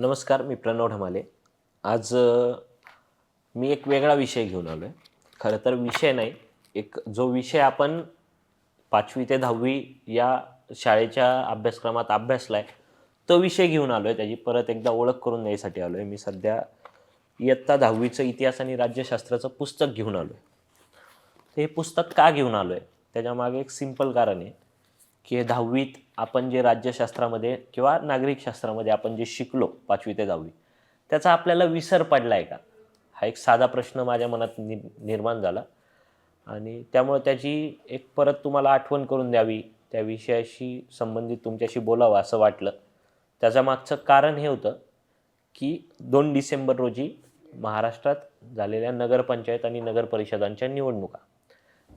नमस्कार, मी प्रणव ढमाले. आज मी एक वेगळा विषय घेऊन आलो आहे. खरं तर विषय नाही, एक जो विषय आपण 5वी ते 10वी या शाळेच्या अभ्यासक्रमात अभ्यासला आहे, तो विषय घेऊन आलो आहे. त्याची परत एकदा ओळख करून द्यायसाठी आलो आहे. मी सध्या इयत्ता 10वीचं इतिहास आणि राज्यशास्त्राचं पुस्तक घेऊन आलो आहे. तर हे पुस्तक का घेऊन आलो आहे? त्याच्यामागे एक सिंपल कारण आहे, की 10वीत आपण जे राज्यशास्त्रामध्ये किंवा नागरिकशास्त्रामध्ये आपण जे शिकलो 5वी ते 10वी, त्याचा आपल्याला विसर पडला आहे का? हा एक साधा प्रश्न माझ्या मनात निर्माण झाला आणि त्यामुळे त्याची एक परत तुम्हाला आठवण करून द्यावी, त्या विषयाशी संबंधित तुमच्याशी बोलावं असं वाटलं. त्याच्या मागचं कारण हे होतं, की 2 डिसेंबर रोजी महाराष्ट्रात झालेल्या नगरपंचायत आणि नगरपरिषदांच्या निवडणुका.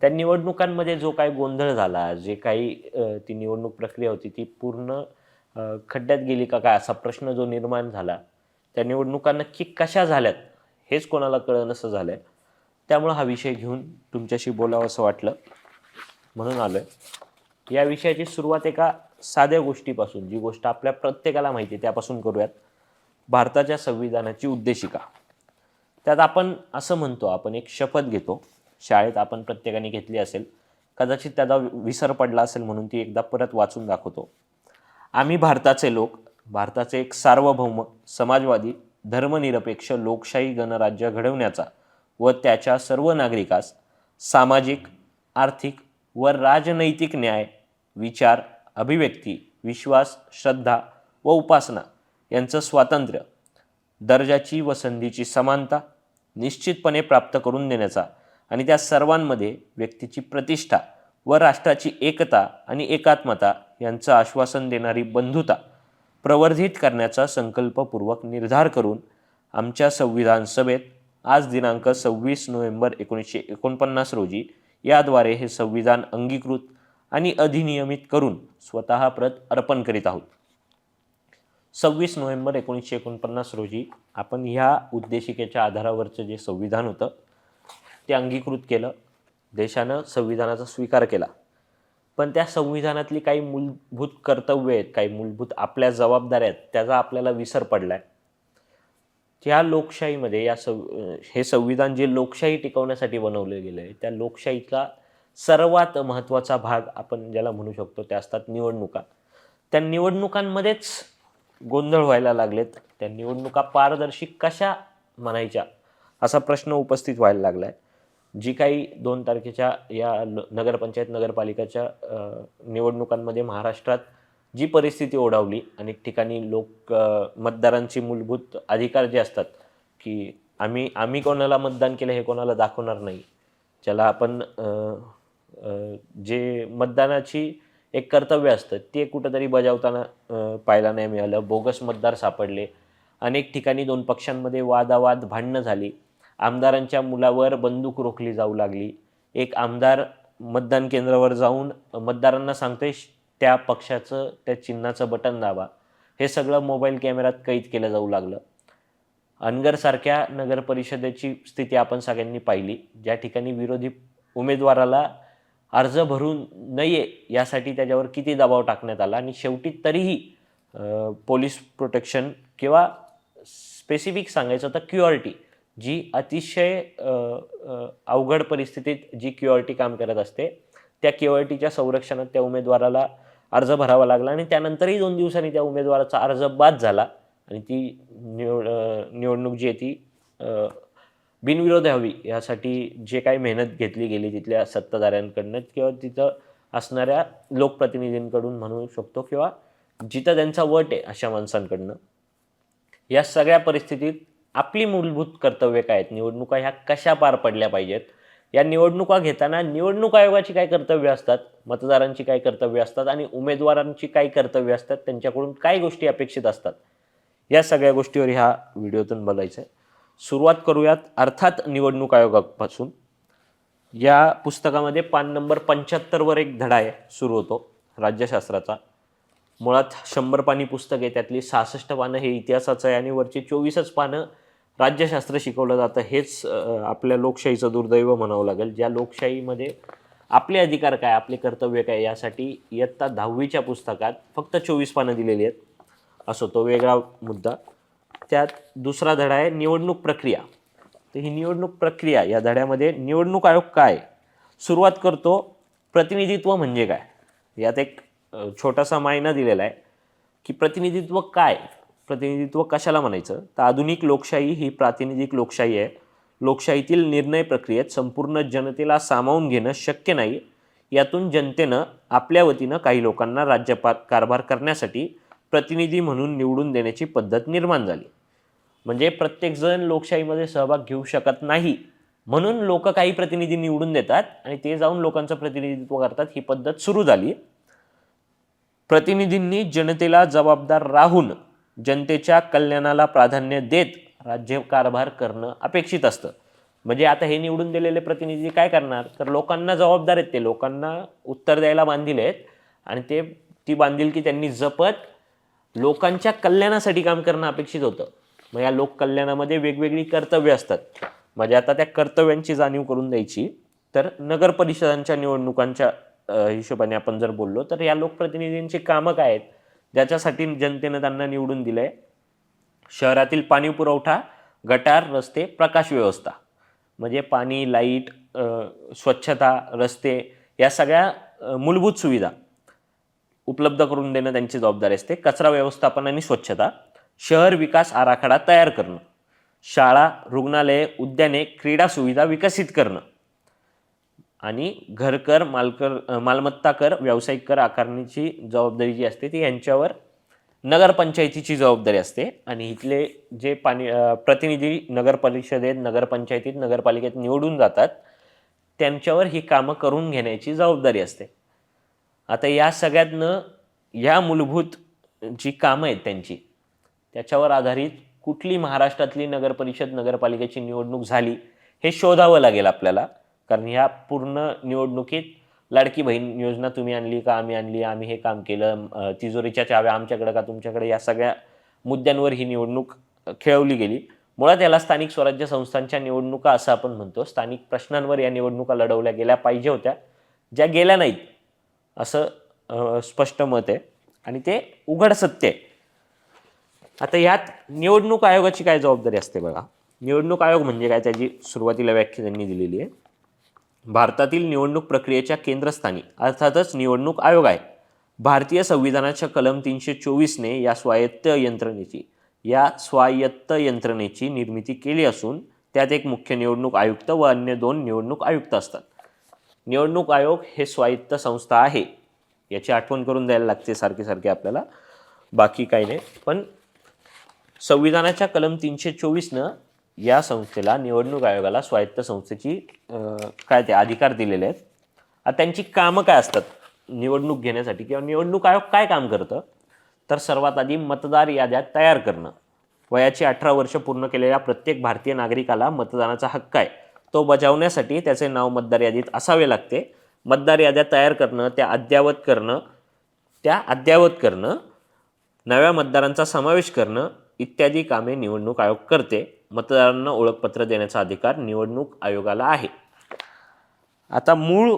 त्या निवडणुकांमध्ये जो काही गोंधळ झाला, जे काही ती निवडणूक प्रक्रिया होती ती पूर्ण खड्ड्यात गेली का काय असा प्रश्न जो निर्माण झाला. त्या निवडणुका नक्की कशा झाल्यात हेच कोणाला कळेनासं झालं आहे. त्यामुळं हा विषय घेऊन तुमच्याशी बोलावं असं वाटलं, म्हणून आलो आहे. या विषयाची सुरुवात एका साध्या गोष्टीपासून, जी गोष्ट आपल्या प्रत्येकाला माहिती आहे त्यापासून करूयात. भारताच्या संविधानाची उद्देशिका. त्यात आपण असं म्हणतो, आपण एक शपथ घेतो. शाळेत आपण प्रत्येकाने घेतली असेल, कदाचित त्याचा विसर पडला असेल म्हणून ती एकदा परत वाचून दाखवतो. आम्ही भारताचे लोक, भारताचे एक सार्वभौम, समाजवादी, धर्मनिरपेक्ष लोकशाही गणराज्य घडवण्याचा व त्याच्या सर्व नागरिकास सामाजिक, आर्थिक व राजनैतिक न्याय, विचार, अभिव्यक्ती, विश्वास, श्रद्धा व उपासना यांचं स्वातंत्र्य, दर्जाची व संधीची समानता निश्चितपणे प्राप्त करून देण्याचा आणि त्या सर्वांमध्ये व्यक्तीची प्रतिष्ठा व राष्ट्राची एकता आणि एकात्मता यांचं आश्वासन देणारी बंधुता प्रवर्धित करण्याचा संकल्पपूर्वक निर्धार करून आमच्या संविधान सभेत आज दिनांक 26 नोव्हेंबर 1949 रोजी याद्वारे हे संविधान अंगीकृत आणि अधिनियमित करून स्वतः प्रत अर्पण करीत आहोत. 26 नोव्हेंबर 1949 रोजी आपण ह्या उद्देशिकेच्या आधारावरचं जे संविधान होतं ते अंगीकृत केलं. देशानं संविधानाचा स्वीकार केला. पण त्या संविधानातली काही मूलभूत कर्तव्य आहेत, काही मूलभूत आपल्या जबाबदाऱ्या आहेत, त्याचा आपल्याला विसर पडला आहे. त्या लोकशाहीमध्ये हे संविधान जे लोकशाही टिकवण्यासाठी बनवलं गेलं आहे, त्या लोकशाहीचा सर्वात महत्त्वाचा भाग आपण ज्याला म्हणू शकतो त्या असतात निवडणुका. त्या निवडणुकांमध्येच गोंधळ व्हायला लागलेत. त्या निवडणुका पारदर्शी कशा म्हणायच्या असा प्रश्न उपस्थित व्हायला लागला आहे. जी काही 2 तारखेच्या या नगरपंचायत नगरपालिकाच्या निवडणुकांमध्ये महाराष्ट्रात जी परिस्थिती ओढावली, अनेक ठिकाणी मतदारांची मूलभूत अधिकार जे असतात, की आम्ही कोणाला मतदान केलं हे कोणाला दाखवणार नाही, ज्याला आपण जे मतदानाची एक कर्तव्य असतं ते कुठंतरी बजावताना पाहायला नाही मिळालं. बोगस मतदार सापडले. अनेक ठिकाणी 2 पक्षांमध्ये वादावाद, भांडणं झाली. आमदारांच्या मुलावर बंदूक रोखली जाऊ लागली. एक आमदार मतदान केंद्रावर जाऊन मतदारांना सांगतोय त्या पक्षाचं, त्या चिन्हाचं बटन दाबा. हे सगळं मोबाईल कॅमेऱ्यात कैद केलं जाऊ लागलं. अनगरसारख्या नगर परिषदेची स्थिती आपण सगळ्यांनी पाहिली, ज्या ठिकाणी विरोधी उमेदवाराला अर्ज भरू नये यासाठी त्याच्यावर किती दबाव टाकण्यात आला आणि शेवटी तरीही पोलीस प्रोटेक्शन किंवा स्पेसिफिक सांगायचं तर क्युआरटी, जी अतिशय अवघड परिस्थितीत जी क्युआरटी काम करत असते, त्या क्युआरटीच्या संरक्षणात त्या उमेदवाराला अर्ज भरावा लागला आणि त्यानंतरही 2 दिवसांनी त्या उमेदवाराचा अर्ज बाद झाला आणि ती निवडणूक जी आहे ती बिनविरोध व्हावी यासाठी जे काही मेहनत घेतली गेली तिथल्या सत्ताधाऱ्यांकडनं किंवा तिथं असणाऱ्या लोकप्रतिनिधींकडून म्हणू शकतो किंवा जिथं त्यांचा वट आहे अशा माणसांकडनं, या सगळ्या परिस्थितीत आपली मूलभूत कर्तव्य काय आहेत, निवडणुका ह्या कशा पार पडल्या पाहिजेत, या निवडणुका घेताना निवडणूक आयोगाची काय कर्तव्य असतात, मतदारांची काय कर्तव्य असतात आणि उमेदवारांची काय कर्तव्य असतात, त्यांच्याकडून काय गोष्टी अपेक्षित असतात, या सगळ्या गोष्टीवर ह्या व्हिडिओतून बोलायचं आहे. सुरुवात करूयात अर्थात निवडणूक आयोगापासून. या पुस्तकामध्ये पान नंबर 75वर एक धडा आहे, सुरू होतो राज्यशास्त्राचा. मुळात 100 पानी पुस्तक आहे, त्यातली 66 पानं हे इतिहासाचं आहे आणि वरची 24च पानं राज्यशास्त्र शिकवलं जातं. हेच आपल्या लोकशाहीचं दुर्दैव म्हणावं लागेल, ज्या लोकशाहीमध्ये आपले अधिकार काय, आपले कर्तव्य काय यासाठी इयत्ता 10वीच्या पुस्तकात फक्त 24 पानं दिलेली आहेत. असो, तो वेगळा मुद्दा. त्यात दुसरा धडा आहे निवडणूक प्रक्रिया. तर ही निवडणूक प्रक्रिया या धड्यामध्ये निवडणूक आयोग काय, सुरुवात करतो प्रतिनिधित्व म्हणजे काय. यात एक छोटासा मायना दिलेला आहे की प्रतिनिधित्व काय, प्रतिनिधित्व कशाला म्हणायचं. तर आधुनिक लोकशाही ही प्रातिनिधिक लोकशाही आहे. लोकशाहीतील निर्णय प्रक्रियेत संपूर्ण जनतेला सामावून घेणं शक्य नाही. यातून जनतेनं आपल्या वतीनं काही लोकांना कारभार करण्यासाठी प्रतिनिधी म्हणून निवडून देण्याची पद्धत निर्माण झाली. म्हणजे प्रत्येकजण लोकशाहीमध्ये सहभाग घेऊ शकत नाही, म्हणून लोक काही प्रतिनिधी निवडून देतात आणि ते जाऊन लोकांचं प्रतिनिधित्व करतात. ही पद्धत सुरू झाली. प्रतिनिधींनी जनतेला जबाबदार राहून जनतेच्या कल्याणाला प्राधान्य देत राज्यकारभार करणं अपेक्षित असतं. म्हणजे आता हे निवडून दिलेले प्रतिनिधी काय करणार, तर लोकांना जबाबदार आहेत, ते लोकांना उत्तर द्यायला बांधील आहेत आणि ते ती बांधिलकी त्यांनी जपत लोकांच्या कल्याणासाठी काम करणं अपेक्षित होतं. मग या लोककल्याणामध्ये वेगवेगळी कर्तव्य असतात. म्हणजे आता त्या कर्तव्यांची जाणीव करून द्यायची तर नगर परिषदांच्या निवडणुकांच्या हिशोबाने आपण जर बोललो तर या लोकप्रतिनिधींची कामं काय आहेत, ज्याच्यासाठी जनतेनं त्यांना निवडून दिलंय. शहरातील पाणी पुरवठा, गटार, रस्ते, प्रकाश व्यवस्था, म्हणजे पाणी, लाईट, स्वच्छता, रस्ते या सगळ्या मूलभूत सुविधा उपलब्ध करून देणं त्यांची जबाबदारी असते. कचरा व्यवस्थापन आणि स्वच्छता, शहर विकास आराखडा तयार करणं, शाळा, रुग्णालये, उद्याने, क्रीडा सुविधा विकसित करणं आणि घरकर, मालमत्ता कर, व्यावसायिक कर आकारणीची जबाबदारी जी असते ती यांच्यावर नगरपंचायतीची जबाबदारी असते. आणि इथले जे प्रतिनिधी नगर परिषदेत, नगरपंचायतीत, नगरपालिकेत निवडून जातात त्यांच्यावर ही कामं करून घेण्याची जबाबदारी असते. आता या सगळ्यातनं या मूलभूत जी कामं आहेत त्यांची, त्याच्यावर आधारित कुठली महाराष्ट्रातली नगरपरिषद, नगरपालिकेची निवडणूक झाली हे शोधावं लागेल आपल्याला. कारण ह्या पूर्ण निवडणुकीत लाडकी बहीण योजना तुम्ही आणली का, आम्ही आणली, आम्ही हे काम केलं, तिजोरीच्या चाव्या आमच्याकडे का तुमच्याकडे, या सगळ्या मुद्द्यांवर ही निवडणूक खेळवली गेली. मुळात याला स्थानिक स्वराज्य संस्थांच्या निवडणुका असं आपण म्हणतो. स्थानिक प्रश्नांवर या निवडणुका लढवल्या गेल्या पाहिजे होत्या, ज्या गेल्या नाहीत असं स्पष्ट मत आहे आणि ते उघड सत्य आहे. आता यात निवडणूक आयोगाची काय जबाबदारी असते बघा. निवडणूक आयोग म्हणजे काय, त्याची सुरुवातीला व्याख्या त्यांनी दिलेली आहे. भारतातील निवडणूक प्रक्रियेच्या केंद्रस्थानी अर्थातच निवडणूक आयोग आहे. भारतीय संविधानाच्या कलम 324ने या स्वायत्त यंत्रणेची निर्मिती केली असून त्यात एक मुख्य निवडणूक आयुक्त व अन्य 2 निवडणूक आयुक्त असतात. निवडणूक आयोग हे स्वायत्त संस्था आहे, याची आठवण करून द्यायला लागते सारखे आपल्याला, बाकी काही नाही. पण संविधानाच्या कलम 324नं या संस्थेला, निवडणूक आयोगाला स्वायत्त संस्थेची काय ते अधिकार दिलेले आहेत. आता त्यांची कामं काय असतात निवडणूक घेण्यासाठी, किंवा निवडणूक आयोग काय काम करतं, तर सर्वात आधी मतदार याद्या तयार करणं. वयाची 18 वर्ष पूर्ण केलेल्या प्रत्येक भारतीय नागरिकाला मतदानाचा हक्क आहे, तो बजावण्यासाठी त्याचे नाव मतदार यादीत असावे लागते. मतदार याद्या तयार करणं, त्या अद्ययावत करणं, नव्या मतदारांचा समावेश करणं इत्यादी कामे निवडणूक आयोग करते. मतदारांना ओळखपत्र देण्याचा अधिकार निवडणूक आयोगाला आहे. आता मूळ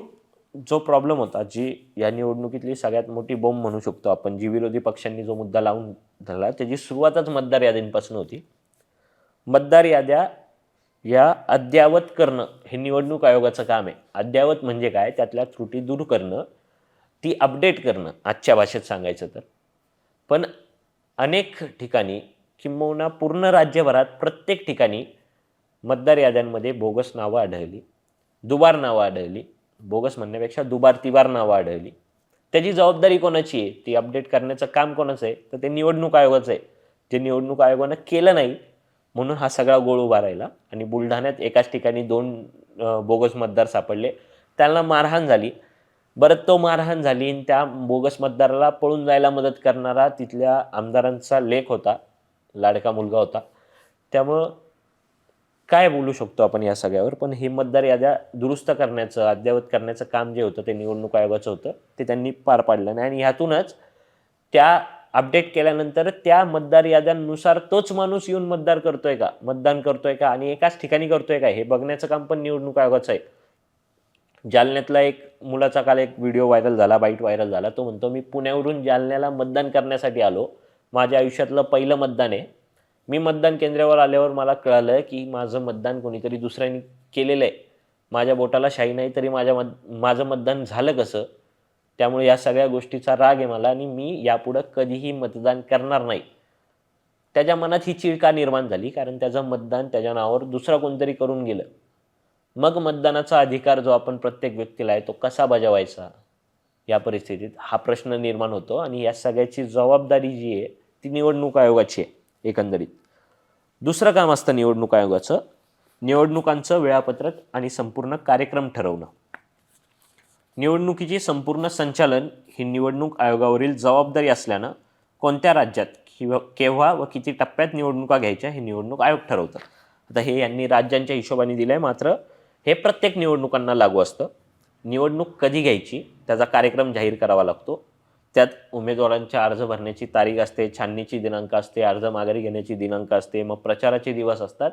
जो प्रॉब्लेम होता, जी या निवडणुकीतली सगळ्यात मोठी बोंब म्हणू शकतो आपण, जी विरोधी पक्षांनी जो मुद्दा लावून धरला, त्याची सुरुवातच मतदार याद्यांपासून होती. मतदार याद्या या अद्ययावत करणं हे निवडणूक आयोगाचं काम आहे. अद्ययावत म्हणजे काय, त्यातल्या त्रुटी दूर करणं, ती अपडेट करणं आजच्या भाषेत सांगायचं तर. पण अनेक ठिकाणी, किंबहुना पूर्ण राज्यभरात प्रत्येक ठिकाणी मतदार याद्यांमध्ये बोगस नावं आढळली, दुबार नावं आढळली, बोगस म्हणण्यापेक्षा दुबार तिबार नावं आढळली. त्याची जबाबदारी कोणाची आहे, ती अपडेट करण्याचं काम कोणाचं आहे, तर ते निवडणूक आयोगाचं आहे. जे निवडणूक आयोगानं केलं नाही म्हणून हा सगळा गोळ उभा राहिला. आणि बुलढाण्यात एकाच ठिकाणी 2 बोगस मतदार सापडले, त्यांना मारहाण झाली. बरं, तो मारहाण झाली आणि त्या बोगस मतदाराला पळून जायला मदत करणारा तिथल्या आमदारांचा लेक होता, लाडका मुलगा होता. त्यामुळं काय बोलू शकतो आपण या सगळ्यावर. पण हे मतदार याद्या दुरुस्त करण्याचं, अद्ययावत करण्याचं काम जे होतं ते निवडणूक आयोगाचं होतं, ते त्यांनी पार पाडलं नाही. आणि ह्यातूनच त्या अपडेट केल्यानंतर त्या मतदार याद्यांनुसार तोच माणूस येऊन मतदान करतोय का आणि एकाच ठिकाणी करतोय का, हे बघण्याचं काम पण निवडणूक आयोगाचं आहे. जालन्यातला एक मुलाचा काल एक व्हिडिओ व्हायरल झाला, बाईट व्हायरल झाला. तो म्हणतो, मी पुण्यावरून जालन्याला मतदान करण्यासाठी आलो, माझ्या आयुष्यातलं पहिलं मतदान आहे, मी मतदान केंद्रावर आल्यावर मला कळालं की माझं मतदान कोणीतरी दुसऱ्याने केलेलं आहे. माझ्या बोटाला शाई नाही तरी माझं मतदान झालं कसं? त्यामुळे या सगळ्या गोष्टीचा राग आहे मला आणि मी यापुढं कधीही मतदान करणार नाही. त्याच्या मनात ही चीड का निर्माण झाली? कारण त्याचं मतदान त्याच्या नावावर दुसरा कोणतरी करून गेलं. मग मतदानाचा अधिकार जो आपण प्रत्येक व्यक्तीला आहे तो कसा बजावायचा या परिस्थितीत हा प्रश्न निर्माण होतो आणि या सगळ्याची जबाबदारी जी आहे ती निवडणूक आयोगाची आहे एकंदरीत. दुसरं काम असतं निवडणूक आयोगाचं, निवडणुकांचं वेळापत्रक आणि संपूर्ण कार्यक्रम ठरवणं. निवडणुकीची संपूर्ण संचालन ही निवडणूक आयोगावरील जबाबदारी असल्यानं कोणत्या राज्यात केव्हा व किती टप्प्यात निवडणुका घ्यायच्या हे निवडणूक आयोग ठरवतं. आता हे यांनी राज्यांच्या हिशोबाने दिलं आहे, मात्र हे प्रत्येक निवडणुकांना लागू असतं. निवडणूक कधी घ्यायची त्याचा कार्यक्रम जाहीर करावा लागतो. त्यात उमेदवारांच्या अर्ज भरण्याची तारीख असते, छाननीची दिनांक असते, अर्ज माघारी घेण्याची दिनांक असते, मग प्रचाराचे दिवस असतात,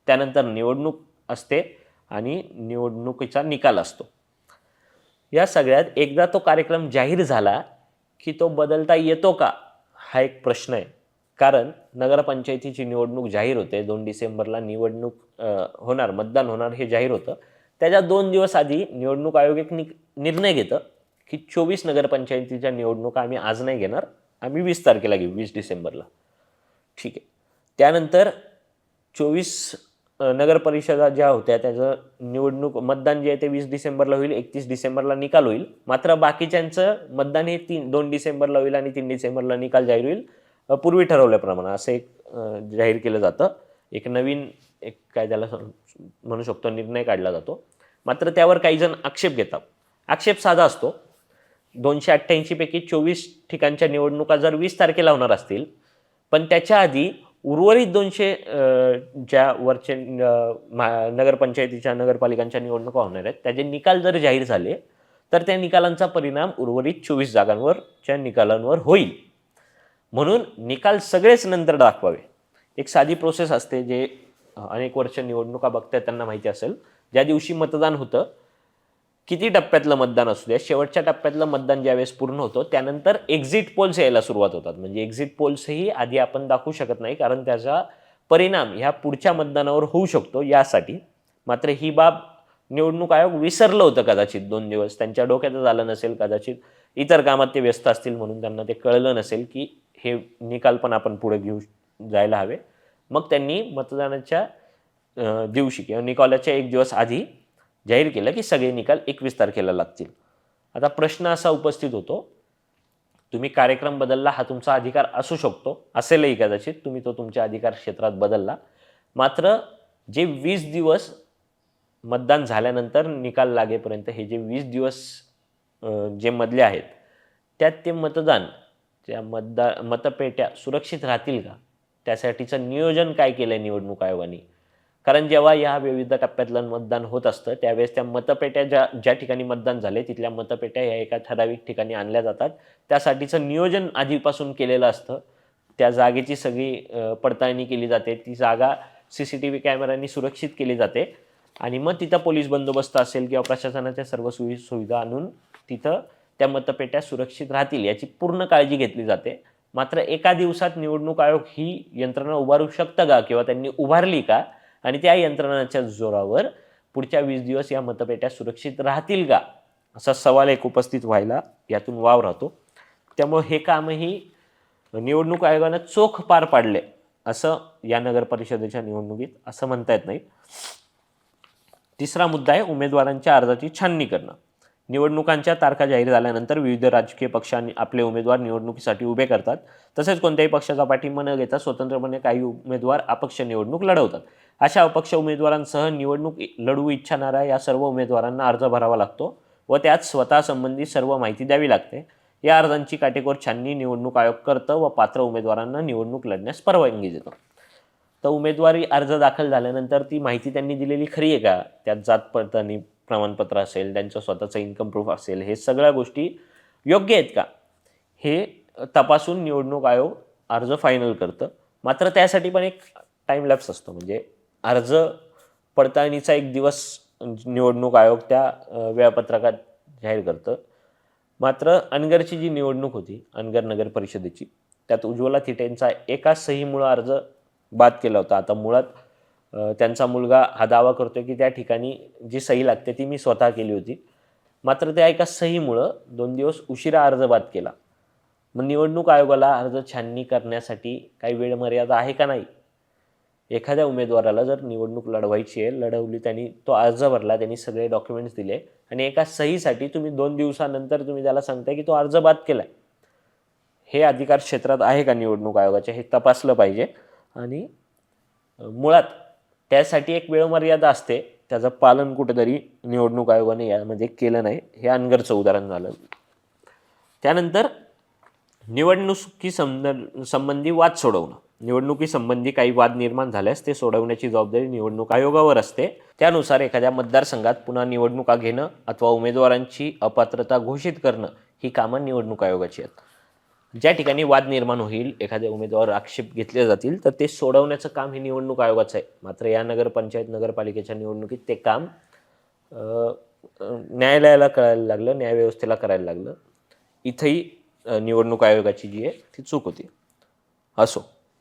त्यानंतर निवडणूक असते आणि निवडणुकीचा निकाल असतो. या सगळ्यात एकदा तो कार्यक्रम जाहीर झाला की तो बदलता येतो का हा एक प्रश्न आहे. कारण नगरपंचायतीची निवडणूक जाहीर होते, 2 डिसेंबरला निवडणूक होणार, मतदान होणार हे जाहीर होतं. त्याच्या 2 दिवस आधी निवडणूक आयोग एक निर्णय घेतं की 24 नगरपंचायतीच्या निवडणुका आम्ही आज नाही घेणार, आम्ही 20 तारखेला घेऊ, 20 डिसेंबरला. ठीक आहे. त्यानंतर 24 नगरपरिषदा ज्या होत्या त्याचं निवडणूक मतदान जे आहे ते 20 डिसेंबरला होईल, 31 डिसेंबरला निकाल होईल. मात्र बाकीच्यांचं मतदान हे 2 डिसेंबरला होईल आणि 3 डिसेंबरला निकाल जाहीर होईल. पूर्वी ठरवल्याप्रमाणे असं एक जाहीर केलं जातं. एक नवीन काय त्याला म्हणू शकतो निर्णय काढला जातो. मात्र त्यावर काही जण आक्षेप घेतात. आक्षेप साधा असतो. 288 पैकी 24 ठिकाणच्या निवडणुका जर 20 तारखेला होणार असतील, पण त्याच्या आधी उर्वरित 200 ज्या वरचे नगरपंचायतीच्या नगरपालिकांच्या निवडणुका होणार आहेत त्याचे निकाल जर जाहीर झाले तर त्या निकालांचा परिणाम उर्वरित 24 जागांवरच्या निकालांवर होईल. म्हणून निकाल सगळेच नंतर दाखवावे. एक साधी प्रोसेस असते, जे अनेक वर्ष निवडणुका बघतायत त्यांना माहिती असेल. ज्या दिवशी मतदान होतं, किती टप्प्यातलं मतदान असू द्या, शेवटच्या टप्प्यातलं मतदान ज्यावेळेस पूर्ण होतं त्यानंतर एक्झिट पोल्स यायला सुरुवात होतात. म्हणजे एक्झिट पोल्सही आधी आपण दाखवू शकत नाही, कारण त्याचा परिणाम ह्या पुढच्या मतदानावर होऊ शकतो यासाठी. मात्र ही बाब निवडणूक आयोग विसरलं होतं कदाचित 2 दिवस, त्यांच्या डोक्यातच आलं नसेल, कदाचित इतर कामात ते व्यस्त असतील म्हणून त्यांना ते कळलं नसेल की हे निकाल पण आपण पुढे घेऊ जायला हवे. मग त्यांनी मतदानाच्या दिवशी किंवा निकालाच्या 1 दिवस आधी जाहीर केलं की सगळे निकाल 21 तारखेला लागतील. आता प्रश्न असा उपस्थित होतो, तुम्ही कार्यक्रम बदलला, हा तुमचा अधिकार असू शकतो, असेलही कदाचित, तुम्ही तो तुमच्या अधिकार क्षेत्रात बदलला. मात्र जे 20 दिवस मतदान झाल्यानंतर निकाल लागेपर्यंत हे जे 20 दिवस जे मधले आहेत त्यात ते मतदान, त्या मतपेट्या सुरक्षित राहतील का, त्यासाठीचं नियोजन काय केलं आहे निवडणूक आयोगाने. कारण जेव्हा या विविध टप्प्यातलं मतदान होत असतं त्यावेळेस त्या मतपेट्या ज्या ठिकाणी मतदान झाले तिथल्या मतपेट्या ह्या एका ठराविक ठिकाणी आणल्या जातात. त्यासाठीचं नियोजन आधीपासून केलेलं असतं. त्या जागेची सगळी पडताळणी केली जाते, ती जागा CCTV कॅमेऱ्यांनी सुरक्षित केली जाते आणि मग तिथं पोलीस बंदोबस्त असेल किंवा प्रशासनाच्या सर्व सुविधा आणून तिथं त्या मतपेट्या सुरक्षित राहतील याची पूर्ण काळजी घेतली जाते. मात्र एका दिवसात निवडणूक आयोग ही यंत्रणा उभारू शकतं का किंवा त्यांनी उभारली का आणि त्या यंत्रणाच्या जोरावर पुढच्या 20 दिवस या मतपेट्या सुरक्षित राहतील का, असा सवाल एक उपस्थित व्हायला यातून वाव राहतो. त्यामुळे हे कामही निवडणूक आयोगानं चोख पार पाडले असं या नगर परिषदेच्या निवडणुकीत असं म्हणता येत नाही. तिसरा मुद्दा आहे उमेदवारांच्या अर्जाची छाननी करणं. निवडणुकांच्या तारखा जाहीर झाल्यानंतर विविध राजकीय पक्षांनी आपले उमेदवार निवडणुकीसाठी उभे करतात. तसेच कोणत्याही पक्षाचा पाठिंबा न घेता स्वतंत्रपणे काही उमेदवार अपक्ष निवडणूक लढवतात. अशा अपक्ष उमेदवारांसह निवडणूक लढवू इच्छिणाऱ्या या सर्व उमेदवारांना अर्ज भरावा लागतो व त्यात स्वतः संबंधी सर्व माहिती द्यावी लागते. या अर्जांची काटेकोर छाननी निवडणूक आयोग करतं व पात्र उमेदवारांना निवडणूक लढण्यास परवानगी देतो. तर उमेदवारी अर्ज दाखल झाल्यानंतर ती माहिती त्यांनी दिलेली खरी आहे का, त्यात जात पडताळणी प्रमाणपत्र असेल, त्यांचं स्वतःचं इन्कम प्रूफ असेल, हे सगळ्या गोष्टी योग्य आहेत का हे तपासून निवडणूक आयोग अर्ज फायनल करतं. मात्र त्यासाठी पण एक टाईम लॅप्स असतो. म्हणजे अर्ज पडताळणीचा 1 दिवस निवडणूक आयोग त्या वेळापत्रकात जाहीर करतं. मात्र अनगरची जी निवडणूक होती, अनगर नगर परिषदेची, त्यात उज्ज्वला थिटेंचा एका सहीमुळे अर्ज बाद केला होता. आता मुळात त्यांचा मुलगा हा दावा करतोय की त्या ठिकाणी जी सही लागते ती मी स्वतः केली होती. मात्र त्या एका सहीमुळं 2 दिवस उशिरा अर्ज बाद केला. मग निवडणूक आयोगाला अर्ज छाननी करण्यासाठी काही वेळ मर्यादा आहे का नाही? एखाद्या उमेदवाराला जर निवडणूक लढवायची आहे, लढवली, त्यांनी तो अर्ज भरला, त्यांनी सगळे डॉक्युमेंट्स दिले आणि एका सहीसाठी तुम्ही 2 दिवसानंतर तुम्ही त्याला सांगताय की तो अर्ज बाद केलाय. हे अधिकार क्षेत्रात आहे का निवडणूक आयोगाच्या, हे तपासलं पाहिजे. आणि मुळात त्यासाठी एक वेळमर्यादा असते, त्याचं पालन कुठेतरी निवडणूक आयोगाने यामध्ये केलं नाही. हे अनगरचं उदाहरण झालं. त्यानंतर संबंधी वाद सोडवणं. निवडणुकीसंबंधी काही वाद निर्माण झाल्यास ते सोडवण्याची जबाबदारी निवडणूक आयोगावर असते. त्यानुसार एखाद्या मतदारसंघात पुन्हा निवडणुका घेणं अथवा उमेदवारांची अपात्रता घोषित करणं ही कामं निवडणूक आयोगाची आहेत. ज्या ठिकाणी वाद निर्माण होईल, एखाद्या उमेदवार आक्षेप घेतले जातील, तर ते सोडवण्याचं काम हे निवडणूक आयोगाचं आहे. मात्र या नगरपंचायत नगरपालिकेच्या निवडणुकीत ते काम न्यायालयाला करायला लागलं, न्यायव्यवस्थेला करायला लागलं. इथंही निवडणूक आयोगाची जी आहे ती चूक होती. असो,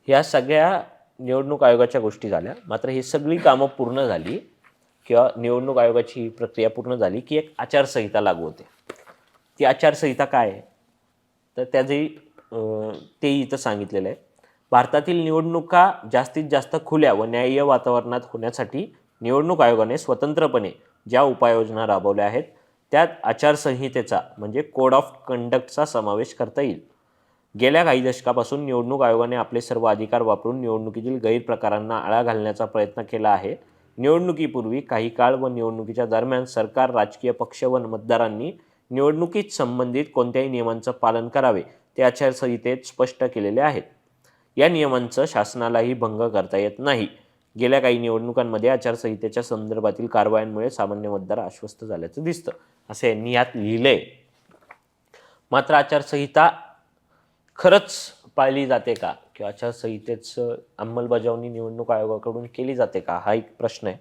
ह्या सगळ्या निवडणूक आयोगाच्या गोष्टी झाल्या. मात्र ही सगळी कामं पूर्ण झाली किंवा निवडणूक आयोगाची ही प्रक्रिया पूर्ण झाली की एक आचारसंहिता लागू होते. ती आचारसंहिता काय आहे तर त्याचंही ते इथं सांगितलेलं आहे. भारतातील निवडणुका जास्तीत जास्त खुल्या व न्याय्य वातावरणात होण्यासाठी निवडणूक आयोगाने स्वतंत्रपणे ज्या उपाययोजना राबवल्या आहेत त्यात आचारसंहितेचा म्हणजे कोड ऑफ कंडक्टचा समावेश करता येईल. गेल्या काही दशकापासून निवडणूक आयोगाने आपले सर्व अधिकार वापरून निवडणुकीतील गैरप्रकारांना आळा घालण्याचा प्रयत्न केला आहे. निवडणुकीपूर्वी काही काळ व निवडणुकीच्या दरम्यान सरकार, राजकीय पक्ष व मतदारांनी निवडणुकीत संबंधित कोणत्याही नियमांचं पालन करावे ते आचारसंहितेत स्पष्ट केलेले आहेत. या नियमांचं शासनालाही भंग करता येत नाही. गेल्या काही निवडणुकांमध्ये आचारसंहितेच्या संदर्भातील कारवायांमुळे सामान्य मतदार आश्वस्त झाल्याचं दिसतं, असं यांनी यात लिहिलंय. मात्र आचारसंहिता खरंच पाळली जाते का किंवा आचारसंहितेचं अंमलबजावणी निवडणूक आयोगाकडून केली जाते का, हा एक प्रश्न आहे.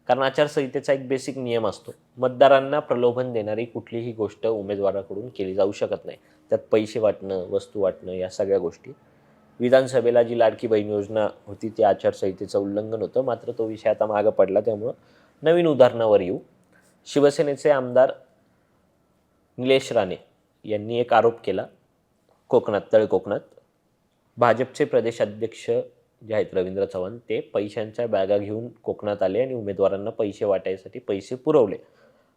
कारण आचारसंहितेचा एक बेसिक नियम असतो, मतदारांना प्रलोभन देणारी कुठलीही गोष्ट उमेदवाराकडून केली जाऊ शकत नाही. त्यात पैसे वाटणं, वस्तू वाटणं, या सगळ्या गोष्टी. विधानसभेला जी लाडकी बहीण योजना होती ती आचारसंहितेचं उल्लंघन होतं. मात्र तो विषय आता मागं पडला, त्यामुळं नवीन उदाहरणावर येऊ. शिवसेनेचे आमदार निलेश राणे यांनी एक आरोप केला कोकणात, तळकोकणात. भाजपचे प्रदेशाध्यक्ष जे आहेत रवींद्र चव्हाण, ते पैशांच्या बॅगा घेऊन कोकणात आले आणि उमेदवारांना पैसे वाटायसाठी पैसे पुरवले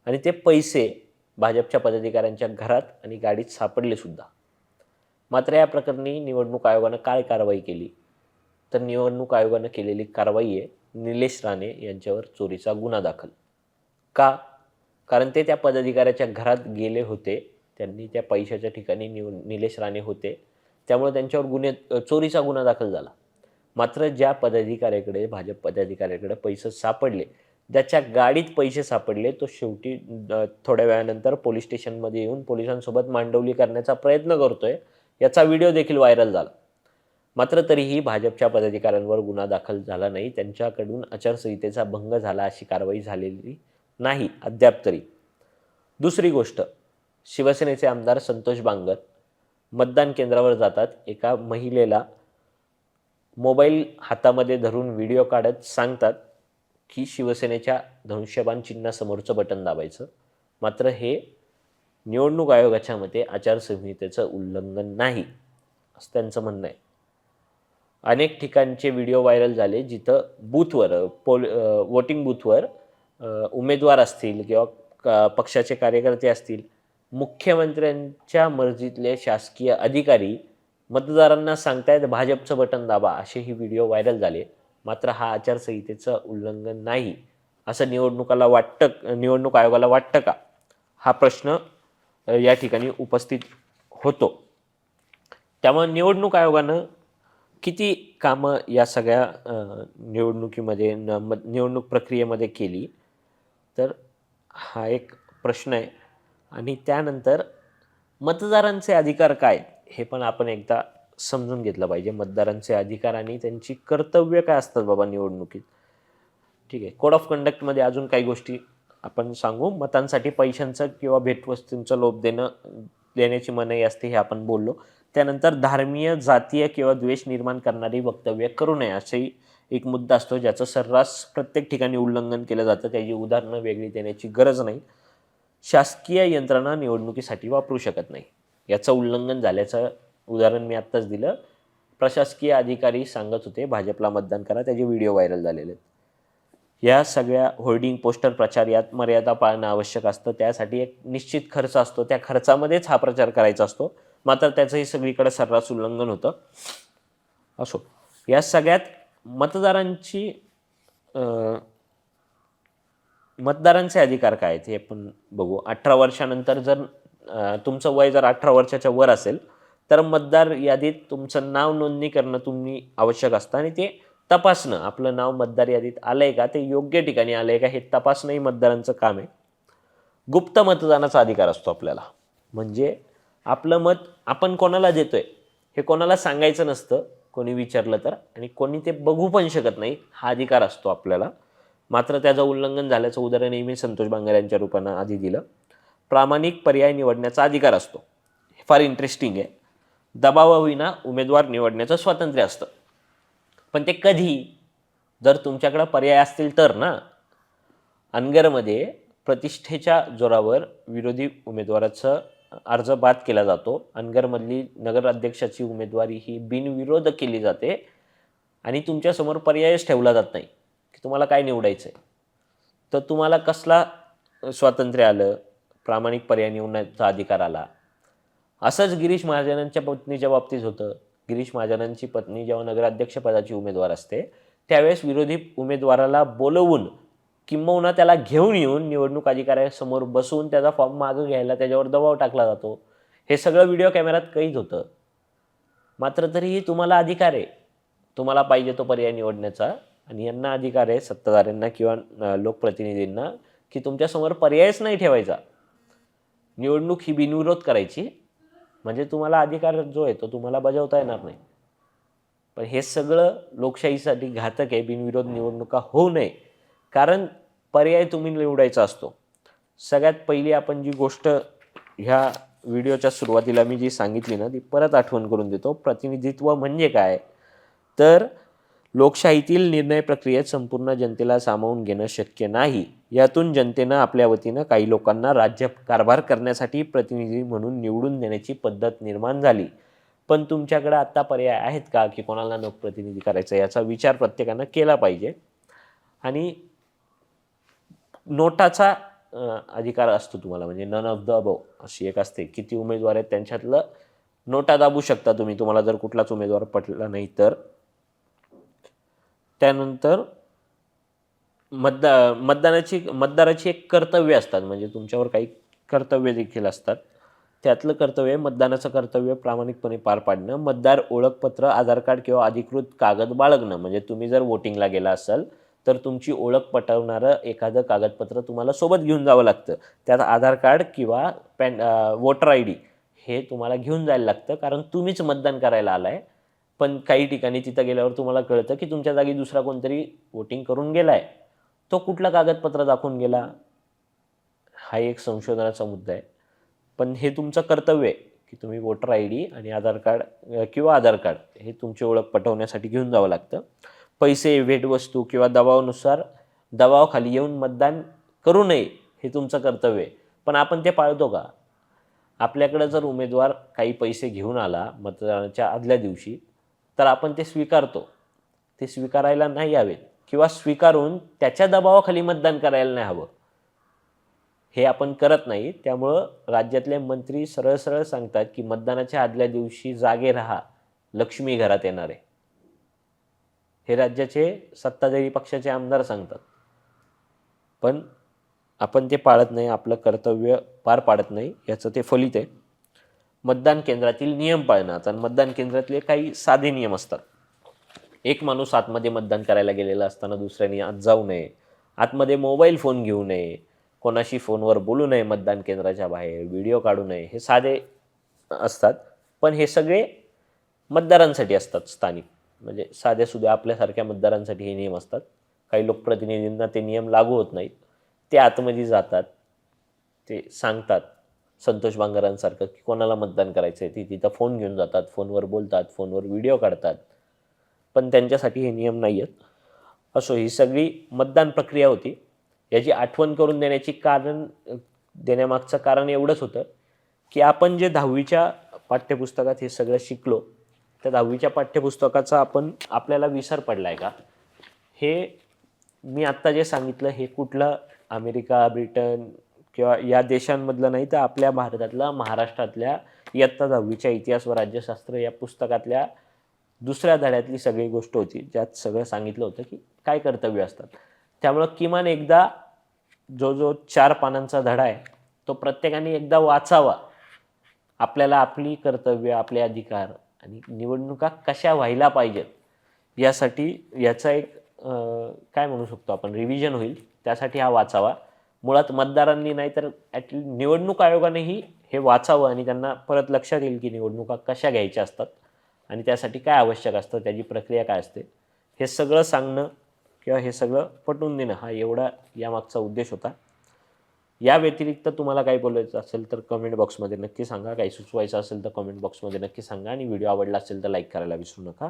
आणि ते पैसे भाजपच्या पदाधिकाऱ्यांच्या घरात आणि गाडीत सापडले सुद्धा. मात्र या प्रकरणी निवडणूक आयोगानं काय कारवाई केली तर निवडणूक आयोगानं केलेली कारवाई आहे निलेश राणे यांच्यावर चोरीचा गुन्हा दाखल. का? कारण ते त्या पदाधिकाऱ्याच्या घरात गेले होते, त्यांनी त्या पैशाच्या ठिकाणी निलेश राणे होते, त्यामुळे त्यांच्यावर चोरीचा गुन्हा दाखल झाला. मात्र ज्या पदाधिकाऱ्याकडे, भाजप पदाधिकाऱ्याकडे पैसे सापडले, ज्याच्या गाडीत पैसे सापडले, तो शेवटी थोड्या वेळानंतर पोलीस स्टेशनमध्ये येऊन पोलिसांसोबत मांडवली करण्याचा प्रयत्न करतोय, याचा व्हिडिओ देखील व्हायरल झाला. मात्र तरीही भाजपच्या पदाधिकाऱ्यांवर गुन्हा दाखल झाला नाही, त्यांच्याकडून आचारसंहितेचा भंग झाला अशी कारवाई झालेली नाही अद्याप तरी. दुसरी गोष्ट, शिवसेनेचे आमदार संतोष बांगर मतदान केंद्रावर जातात, एका महिलेला मोबाईल हातामध्ये धरून व्हिडिओ काढत सांगतात की शिवसेनेच्या धनुष्यबाण चिन्हासमोरचं बटन दाबायचं. मात्र हे निवडणूक आयोगाच्या मते आचारसंहितेचं उल्लंघन नाही असं त्यांचं म्हणणं आहे. अनेक ठिकाणचे व्हिडिओ व्हायरल झाले जिथं बूथवर वोटिंग बूथवर उमेदवार असतील किंवा पक्षाचे कार्यकर्ते असतील, मुख्यमंत्र्यांच्या मर्जीतले शासकीय अधिकारी मतदारांना सांगतायत भाजपचं बटन दाबा, असेही व्हिडिओ व्हायरल झाले. मात्र हा आचारसंहितेचं उल्लंघन नाही असं निवडणूक आयोगाला वाटतं का, हा प्रश्न या ठिकाणी उपस्थित होतो. त्यामुळे निवडणूक आयोगानं किती कामं या सगळ्या निवडणूक प्रक्रियेमध्ये केली तर हा एक प्रश्न आहे. आणि त्यानंतर मतदारांचे अधिकार काय हे पण आपण एकदा समजून घेतलं पाहिजे. मतदारांचे अधिकार आणि त्यांची कर्तव्य काय असतात बाबा निवडणुकीत. ठीक आहे, कोड ऑफ कंडक्टमध्ये अजून काही गोष्टी आपण सांगू. मतांसाठी पैशांचं किंवा भेटवस्तूंचा लोभ देण्याची मनाई असते, हे आपण बोललो. त्यानंतर धार्मीय, जातीय किंवा द्वेष निर्माण करणारी वक्तव्य करू नये असाही एक मुद्दा असतो, ज्याचं सर्रास प्रत्येक ठिकाणी उल्लंघन केलं जातं. त्याची उदाहरणं वेगळी देण्याची गरज नाही. शासकीय यंत्रणा निवडणुकीसाठी वापरू शकत नाही. याचं उल्लंघन झाल्याचं उदाहरण मी आत्ताच दिलं. प्रशासकीय अधिकारी सांगत होते भाजपला मतदान करा, त्याचे व्हिडिओ व्हायरल झालेले आहेत. या सगळ्या होर्डिंग, पोस्टर, प्रचार यात मर्यादा पाळणं आवश्यक असतं. त्यासाठी एक निश्चित खर्च असतो, त्या खर्चामध्येच हा प्रचार करायचा असतो. मात्र त्याचंही सगळीकडे सर्रास उल्लंघन होतं. असो, या सगळ्यात मतदारांचे अधिकार काय आहेत हे पण बघू. 18 वर्षानंतर जर तुमचं वय जर 18 वर्षाच्या वर असेल तर मतदार यादीत तुमचं नाव नोंदणी करणं तुम्ही आवश्यक असतं आणि ते तपासणं, आपलं नाव मतदार यादीत आलंय का, ते योग्य ठिकाणी आलंय का हे तपासणंही मतदारांचं काम आहे. गुप्त मतदानाचा अधिकार असतो आपल्याला, म्हणजे आपलं मत आपण कोणाला देतोय हे कोणाला सांगायचं नसतं, कोणी विचारलं तर, आणि कोणी ते बघू पण शकत नाही, हा अधिकार असतो आपल्याला. मात्र त्याचं उल्लंघन झाल्याचं उदाहरणही मी संतोष बांगर यांच्या रूपानं आधी दिलं. प्रामाणिक पर्याय निवडण्याचा अधिकार असतो, हे फार इंटरेस्टिंग आहे. दबावाविना उमेदवार निवडण्याचं स्वातंत्र्य असतं, पण ते कधी, जर तुमच्याकडं पर्याय असतील तर ना. अनगरमध्ये प्रतिष्ठेच्या जोरावर विरोधी उमेदवाराचा अर्ज बाद केला जातो. अनगरमधली नगराध्यक्षाची उमेदवारी ही बिनविरोध केली जाते आणि तुमच्यासमोर पर्यायच ठेवला जात नाही की तुम्हाला काय निवडायचं आहे. तर तुम्हाला कसला स्वातंत्र्य आलं, प्रामाणिक पर्याय निवडण्याचा अधिकार आला. असंच गिरीश महाजनांच्या पत्नीच्या बाबतीत होतं. गिरीश महाजनांची पत्नी जेव्हा नगराध्यक्षपदाची उमेदवार असते त्यावेळेस विरोधी उमेदवाराला बोलवून किंबहुना त्याला घेऊन येऊन निवडणूक अधिकाऱ्यासमोर बसून त्याचा फॉर्म मागं घ्यायला त्याच्यावर दबाव टाकला जातो. हे सगळं व्हिडिओ कॅमेऱ्यात कैद होतं. मात्र तरीही तुम्हाला अधिकार आहे, तुम्हाला पाहिजे तो पर्याय निवडण्याचा. आणि यांना अधिकार आहे, सत्ताधाऱ्यांना किंवा लोकप्रतिनिधींना, की तुमच्यासमोर पर्यायच नाही ठेवायचा. निवडणूक ही बिनविरोध करायची, म्हणजे तुम्हाला अधिकार जो आहे तो तुम्हाला बजावता येणार नाही. पण हे सगळं लोकशाहीसाठी घातक आहे. बिनविरोध निवडणुका होऊ नये, कारण पर्याय तुम्ही निवडायचा असतो. सगळ्यात पहिली आपण जी गोष्ट ह्या व्हिडिओच्या सुरुवातीला मी जी सांगितली ना, ती परत आठवण करून देतो. प्रतिनिधित्व म्हणजे काय, तर लोकशाहीतील निर्णय प्रक्रियेत संपूर्ण जनतेला सामावून घेणं शक्य नाही. यातून जनतेनं आपल्या वतीनं काही लोकांना राज्यकारभार करण्यासाठी प्रतिनिधी म्हणून निवडून देण्याची पद्धत निर्माण झाली. पण तुमच्याकडे आत्ता पर्याय आहेत का की कोणाला लोकप्रतिनिधी करायचं, याचा विचार प्रत्येकानं केला पाहिजे. आणि नोटाचा अधिकार असतो तुम्हाला, म्हणजे नन ऑफ द अबव अशी एक असते. किती उमेदवार आहेत त्यांच्यातलं नोटा दाबू शकता तुम्ही, तुम्हाला जर कुठलाच उमेदवार पटला नाही तर. त्यानंतर मतदाराची एक कर्तव्य असतात, म्हणजे तुमच्यावर काही कर्तव्य देखील असतात. त्यातलं कर्तव्य, मतदानाचं कर्तव्य प्रामाणिकपणे पार पाडणं. मतदार ओळखपत्र, आधार कार्ड किंवा अधिकृत कागद बाळगणं, म्हणजे तुम्ही जर वोटिंगला गेला असाल तर तुमची ओळख पटवणारं एखादं कागदपत्र तुम्हाला सोबत घेऊन जावं लागतं. त्यात आधार कार्ड किंवा वोटर ID हे तुम्हाला घेऊन जायला लागतं, कारण तुम्हीच मतदान करायला आलाय. पण काही ठिकाणी तिथं गेल्यावर तुम्हाला कळतं की तुमच्या जागी दुसरा कोणतरी वोटिंग करून गेलाय. तो कुठलं कागदपत्र दाखवून गेला, हा एक संशोधनाचा मुद्दा आहे. पण हे तुमचं कर्तव्य आहे की तुम्ही वोटर ID आणि आधार कार्ड किंवा आधार कार्ड हे तुमची ओळख पटवण्यासाठी घेऊन जावं लागतं. पैसे, भेटवस्तू किंवा दबावाखाली येऊन मतदान करू नये हे तुमचं कर्तव्य आहे. पण आपण ते पाळतो का? आपल्याकडं जर उमेदवार काही पैसे घेऊन आला मतदानाच्या आदल्या दिवशी तर आपण ते स्वीकारतो. ते स्वीकारायला नाही हवेत, किंवा स्वीकारून त्याच्या दबावाखाली मतदान करायला नाही हवं. हे आपण करत नाही. त्यामुळं राज्यातले मंत्री सरळ सरळ सांगतात की मतदानाच्या आदल्या दिवशी जागे राहा, लक्ष्मी घरात येणार आहे. हे राज्याचे सत्ताधारी पक्षाचे आमदार सांगतात. पण आपण ते पाळत नाही, आपलं कर्तव्य पार पाडत नाही, याचं ते फलित आहे. मतदान केंद्रातील नियम पाळणं. आता मतदान केंद्रातले काही साधे नियम असतात. एक माणूस आतमध्ये मतदान करायला गेलेला असताना दुसऱ्याने आत जाऊ नये, आतमध्ये मोबाईल फोन घेऊ नये, कोणाशी फोनवर बोलू नये मतदान केंद्राच्या बाहेर, व्हिडिओ काढू नये, हे साधे असतात. पण हे सगळे मतदारांसाठी असतात, स्थानिक, म्हणजे साध्यासुध्या आपल्यासारख्या मतदारांसाठी हे नियम असतात. काही लोकप्रतिनिधींना ते नियम लागू होत नाहीत. ते आतमध्ये जातात, ते सांगतात, संतोष बांगरांसारखं, की कोणाला मतदान करायचं आहे, ती तिथं फोन घेऊन जातात, फोनवर बोलतात, फोनवर व्हिडिओ काढतात. पण त्यांच्यासाठी हे नियम नाही आहेत. असो, ही सगळी मतदान प्रक्रिया होती. याची आठवण करून देण्यामागचं कारण एवढंच होतं, की आपण जे 10वीच्या पाठ्यपुस्तकात हे सगळं शिकलो, त्या 10वीच्या पाठ्यपुस्तकाचा आपल्याला विसर पडला आहे का? हे मी आत्ता जे सांगितलं हे कुठलं अमेरिका, ब्रिटन किंवा या देशांमधलं नाही, तर आपल्या भारतातल्या, महाराष्ट्रातल्या इयत्ता 10वीच्या इतिहास व राज्यशास्त्र या पुस्तकातल्या दुसऱ्या धड्यातली सगळी गोष्ट होती, ज्यात सगळं सांगितलं होतं की काय कर्तव्य असतात. त्यामुळं किमान एकदा जो 4 पानांचा धडा आहे, तो प्रत्येकाने एकदा वाचावा. आपल्याला आपली कर्तव्य, आपले अधिकार आणि निवडणुका कशा व्हायला पाहिजेत, यासाठी याचा एक काय म्हणू शकतो आपण, रिव्हिजन होईल. त्यासाठी हा वाचावा. मुळात मतदारांनी नाही तर निवडणूक आयोगानेही हे वाचावं आणि त्यांना परत लक्षात येईल की निवडणुका कशा घ्यायच्या असतात आणि त्यासाठी काय आवश्यक असतं, त्याची प्रक्रिया काय असते, हे सगळं सांगणं किंवा हे सगळं पटवून देणं हा एवढा यामागचा उद्देश होता. या व्यतिरिक्त तुम्हाला काही बोलायचं असेल तर कमेंट बॉक्समध्ये नक्की सांगा. काही सुचवायचं असेल तर कमेंट बॉक्समध्ये नक्की सांगा आणि व्हिडिओ आवडला असेल तर लाईक करायला विसरू नका.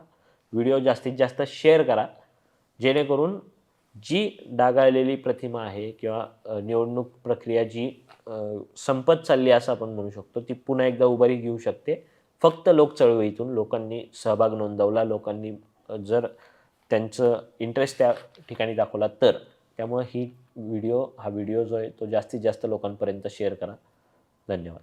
व्हिडिओ जास्तीत जास्त शेअर करा, जेणेकरून जी डागाळलेली प्रतिमा आहे किंवा निवडणूक प्रक्रिया जी संपत चालली असं आपण म्हणू शकतो, ती पुन्हा एकदा उभारी घेऊ शकते. फक्त लोक चळवळीतून लोकांनी सहभाग नोंदवला, लोकांनी जर त्यांचं इंटरेस्ट त्या ठिकाणी दाखवला तर. त्यामुळे हा व्हिडिओ जो आहे तो जास्तीत जास्त लोकांपर्यंत शेअर करा. धन्यवाद.